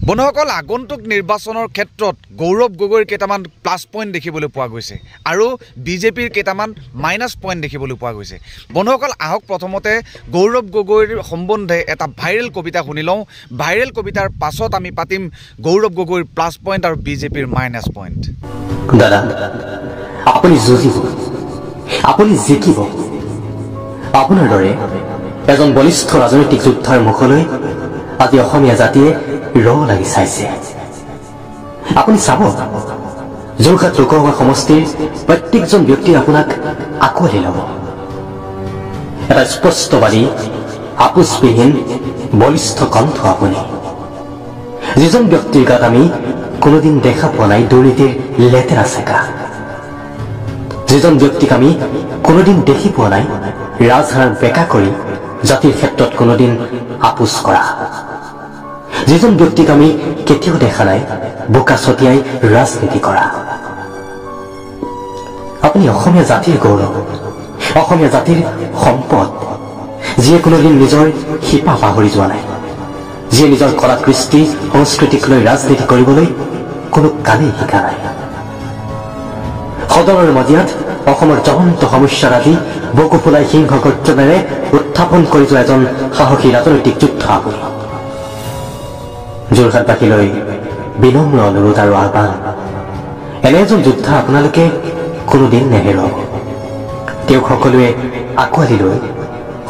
বন্ধুসকল আগন্তুক নিৰ্বাচনৰ ক্ষেত্ৰত গৌৰৱ গগৈৰ কেইটামান প্লাছ পইণ্ট দেখিবলৈ পোৱা গৈছে আৰু বিজেপিৰ কেইটামান মাইনাছ পইণ্ট দেখিবলৈ পোৱা গৈছে। বন্ধুসকল আহক প্ৰথমতে গৌৰৱ গগৈৰ সম্বন্ধে এটা ভাইৰেল কবিতা শুনি লওঁ। ভাইৰেল কবিতাৰ পাছত আমি পাতিম গৌৰৱ গগৈৰ প্লাছ পইণ্ট আৰু বিজেপিৰ মাইনাছ পইণ্ট। দাদা আপুনি যুঁজিব, আপুনি জিকিব। আপোনাৰ দৰে এজন বলিষ্ঠ ৰাজনৈতিক যোদ্ধাৰ মুখলৈ আজি অসমীয়া জাতিয়ে লাগি চাইছে। আপুনি চাব যোৰহাট লোকসভা সমষ্টিৰ প্ৰত্যেকজন ব্যক্তিয়ে আপোনাক আঁকোৱালি ল'ব। এটা স্পষ্টবাদী আপোচবিহীন বলিষ্ঠ কণ্ঠ আপুনি, যিজন ব্যক্তিৰ গাত আমি কোনোদিন দেখা পোৱা নাই দুৰ্নীতিৰ লেতেৰা চেকা, যিজন ব্যক্তিক আমি কোনোদিন দেখি পোৱা নাই ৰাজহাড় বেকা কৰি জাতিৰ ক্ষেত্ৰত কোনোদিন আপোচ কৰা, যিজন ব্যক্তিক আমি কেতিয়াও দেখা নাই বোকা ছটিয়াই ৰাজনীতি কৰা। আপুনি অসমীয়া জাতিৰ গৌৰৱ, অসমীয়া জাতিৰ সম্পদ, যিয়ে কোনোদিন নিজৰ শিপা পাহৰি যোৱা নাই, যিয়ে নিজৰ কলা কৃষ্টি সংস্কৃতিক লৈ ৰাজনীতি কৰিবলৈ কোনো কালেই শিকা নাই। সদনৰ মজিয়াত অসমৰ জ্বলন্ত সমস্যাৰাজি বুকু ফুলাই সিংহ গৰ্জনেৰে উত্থাপন কৰি যোৱা এজন সাহসী ৰাজনৈতিক যোদ্ধা আপুনি। যোৰহাটবাসীলৈ বিনম্ৰ অনুৰোধ আৰু আহ্বান, এনে এজন যোদ্ধা আপোনালোকে কোনোদিন নেহেৰুৱাব। তেওঁক সকলোৱে আঁকোৱালি লৈ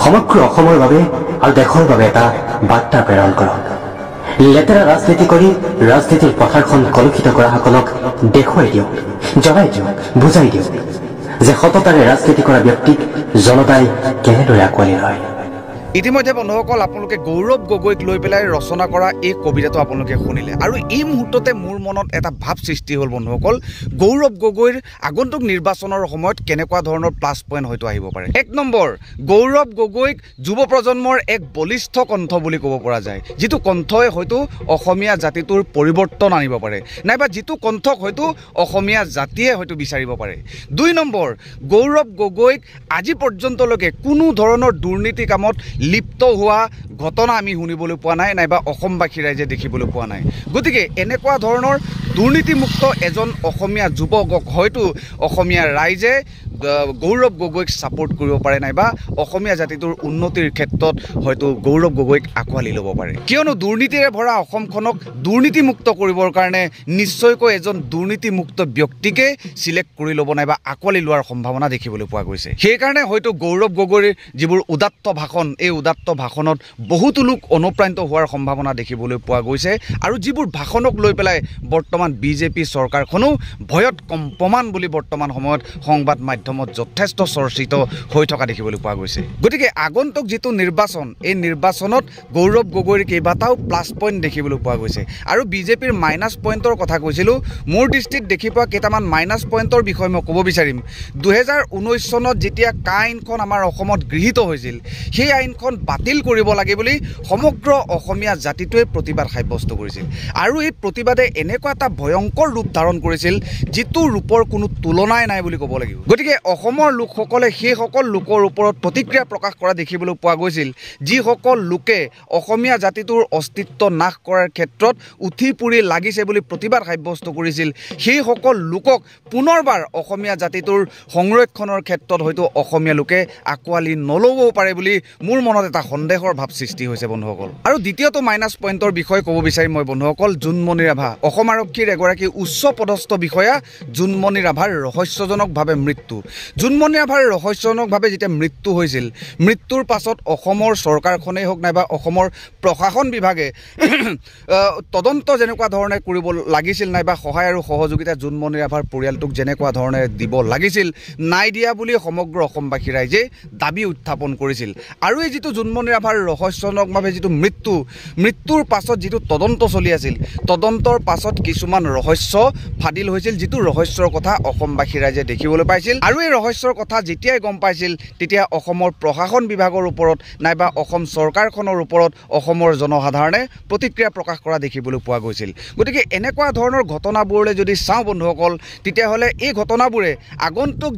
সমগ্ৰ অসমৰ বাবে আৰু দেশৰ বাবে এটা বাৰ্তা প্ৰেৰণ কৰক। লেতেৰা ৰাজনীতি কৰি ৰাজনীতিৰ পথাৰখন কলুষিত কৰাসকলক দেখুৱাই দিয়ক, জনাই দিয়ক, বুজাই দিয়ক যে সততাৰে ৰাজনীতি কৰা ব্যক্তিক জনতাই কেনেদৰে আঁকোৱালি লয়। ইতিমধ্যে বন্ধুসকল আপোনালোকে গৌৰৱ গগৈক লৈ পেলাই ৰচনা কৰা এই কবিতাটো আপোনালোকে শুনিলে আৰু এই মুহূৰ্ততে মোৰ মনত এটা ভাৱ সৃষ্টি হ'ল বন্ধুসকল, গৌৰৱ গগৈৰ আগন্তুক নিৰ্বাচনৰ সময়ত কেনেকুৱা ধৰণৰ প্লাছ পইণ্ট হয়তো আহিব পাৰে। 1 নম্বৰ, গৌৰৱ গগৈক যুৱ প্ৰজন্মৰ এক বলিষ্ঠ কণ্ঠ বুলি ক'ব পৰা যায়, যিটো কণ্ঠই হয়তো অসমীয়া জাতিটোৰ পৰিৱৰ্তন আনিব পাৰে, নাইবা যিটো কণ্ঠক হয়তো অসমীয়া জাতিয়ে হয়তো বিচাৰিব পাৰে। 2 নম্বৰ, গৌৰৱ গগৈক আজি পৰ্যন্তলৈকে কোনো ধৰণৰ দুৰ্নীতি কামত লিপ্ত হোৱা ঘটনা আমি শুনিবলৈ পোৱা নাই, নাইবা অসমবাসী ৰাইজে দেখিবলৈ পোৱা নাই। গতিকে এনেকুৱা ধৰণৰ দুৰ্নীতিমুক্ত এজন অসমীয়া যুৱকক হয়তো অসমীয়া ৰাইজে গৌৰৱ গগৈক ছাপোৰ্ট কৰিব পাৰে, নাইবা অসমীয়া জাতিটোৰ উন্নতিৰ ক্ষেত্ৰত হয়তো গৌৰৱ গগৈক আঁকোৱালি ল'ব পাৰে। কিয়নো দুৰ্নীতিৰে ভৰা অসমখনক দুৰ্নীতিমুক্ত কৰিবৰ কাৰণে নিশ্চয়কৈ এজন দুৰ্নীতিমুক্ত ব্যক্তিকে চিলেক্ট কৰি ল'ব, নাইবা আঁকোৱালি লোৱাৰ সম্ভাৱনা দেখিবলৈ পোৱা গৈছে। সেইকাৰণে হয়তো গৌৰৱ গগৈৰ যিবোৰ উদাত্ত ভাষণ, এই উদাত্ত ভাষণত বহুতো লোক অনুপ্ৰাণিত হোৱাৰ সম্ভাৱনা দেখিবলৈ পোৱা গৈছে আৰু যিবোৰ ভাষণক লৈ পেলাই বৰ্তমান বিজেপি চৰকাৰখনো ভয়ত কম্পমান বুলি বৰ্তমান সময়ত সংবাদ মাধ্যমত যথেষ্ট চৰ্চিত হৈ থকা দেখিবলৈ পোৱা গৈছে। গতিকে আগন্তুক যিটো নিৰ্বাচন, এই নিৰ্বাচনত গৌৰৱ গগৈৰ কেইবাটাও প্লাছ পইণ্ট দেখিবলৈ পোৱা গৈছে আৰু বিজেপিৰ মাইনাছ পইণ্টৰ কথা কৈছিলোঁ। মোৰ দৃষ্টিত দেখি পোৱা কেইটামান মাইনাছ পইণ্টৰ বিষয়ে মই ক'ব বিচাৰিম। 2019 চনত যেতিয়া আইনখন আমাৰ অসমত গৃহীত হৈছিল, সেই আইনখন বাতিল কৰিব লাগে বুলি সমগ্ৰ অসমীয়া জাতিটোৱে প্ৰতিবাদ সাব্যস্ত কৰিছিল আৰু এই প্ৰতিবাদে এনেকুৱা এটা ভয়ংকৰ ৰূপ ধাৰণ কৰিছিল যিটো ৰূপৰ কোনো তুলনাই নাই বুলি ক'ব লাগিব। গতিকে অসমৰ লোকসকলে সেইসকল লোকৰ ওপৰত প্ৰতিক্ৰিয়া প্ৰকাশ কৰা দেখিবলৈ পোৱা গৈছিল, যিসকল লোকে অসমীয়া জাতিটোৰ অস্তিত্ব নাশ কৰাৰ ক্ষেত্ৰত উঠি পৰি লাগিছে বুলি প্ৰতিবাদ সাব্যস্ত কৰিছিল। সেইসকল লোকক পুনৰবাৰ অসমীয়া জাতিটোৰ সংৰক্ষণৰ ক্ষেত্ৰত হয়তো অসমীয়া লোকে আঁকোৱালি নল'বও পাৰে বুলি মোৰ মনত এটা সন্দেহৰ ভাৱ সৃষ্টি হৈছে বন্ধুসকল। আৰু দ্বিতীয়টো মাইনাছ পইণ্টৰ বিষয়ে ক'ব বিচাৰিম মই বন্ধুসকল, জোনমণি ৰাভা, অসম আৰক্ষীৰ এগৰাকী উচ্চ পদস্থ বিষয়া জোনমণি ৰাভাৰ ৰহস্যজনকভাৱে মৃত্যু। জোনমণি ৰাভাৰ ৰহস্যজনকভাৱে যেতিয়া মৃত্যু হৈছিল, মৃত্যুৰ পাছত অসমৰ চৰকাৰখনেই হওক নাইবা অসমৰ প্ৰশাসন বিভাগে তদন্ত যেনেকুৱা ধৰণে কৰিব লাগিছিল, নাইবা সহায় আৰু সহযোগিতা জোনমণি ৰাভাৰ পৰিয়ালটোক যেনেকুৱা ধৰণে দিব লাগিছিল, নাই দিয়া বুলি সমগ্ৰ অসমবাসী ৰাইজে দাবী উত্থাপন কৰিছিল। আৰু এই যিটো জোনমণি ৰাভাৰ ৰহস্যজনকভাৱে যিটো মৃত্যুৰ পাছত যিটো তদন্ত চলি আছিল, তদন্তৰ পাছত কিছুমান ৰহস্য ফাদিল হৈছিল, যিটো ৰহস্যৰ কথা অসমবাসী ৰাইজে দেখিবলৈ পাইছিল আৰু আৰু এই ৰহস্যৰ কথা যেতিয়াই গম পাইছিল তেতিয়া অসমৰ প্ৰশাসন বিভাগৰ ওপৰত নাইবা অসম চৰকাৰখনৰ ওপৰত অসমৰ জনসাধাৰণে প্ৰতিক্ৰিয়া প্ৰকাশ কৰা দেখিবলৈ পোৱা গৈছিল গতিকে এনেকুৱা ধৰণৰ ঘটনাবোৰলৈ যদি চাওঁ বন্ধুসকল তেতিয়াহ'লে এই ঘটনাবোৰে আগন্তুক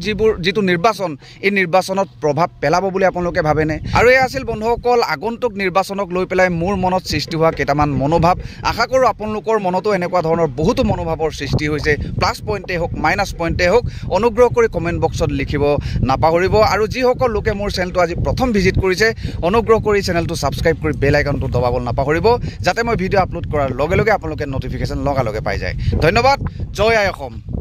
যিটো নিৰ্বাচন এই নিৰ্বাচনত প্ৰভাৱ পেলাব বুলি আপোনালোকে ভাবেনে আৰু এই আছিল বন্ধুসকল আগন্তুক নিৰ্বাচনক লৈ পেলাই মোৰ মনত সৃষ্টি হোৱা কেইটামান মনোভাৱ আশা কৰোঁ আপোনালোকৰ মনতো এনেকুৱা ধৰণৰ বহুতো মনোভাৱৰ সৃষ্টি হৈছে প্লাছ পইণ্টে হওক মাইনাছ পইণ্টে হওক অনুগ্ৰহ কৰি কমেণ্ট বক্সত লিখিব নাপাহৰিব আৰু যিসকল লোকে মোৰ চেনেলটো আজি প্ৰথম ভিজিট কৰিছে অনুগ্ৰহ কৰি চেনেলটো ছাবস্ক্ৰাইব কৰি বেল আইকনটো দবাবলৈ নাপাহৰিব যাতে মই ভিডিঅ' আপলোড কৰাৰ লগে লগে আপোনালোকে নটিফিকেশ্যন লগালগে পাই যায় ধন্যবাদ জয় আই অসম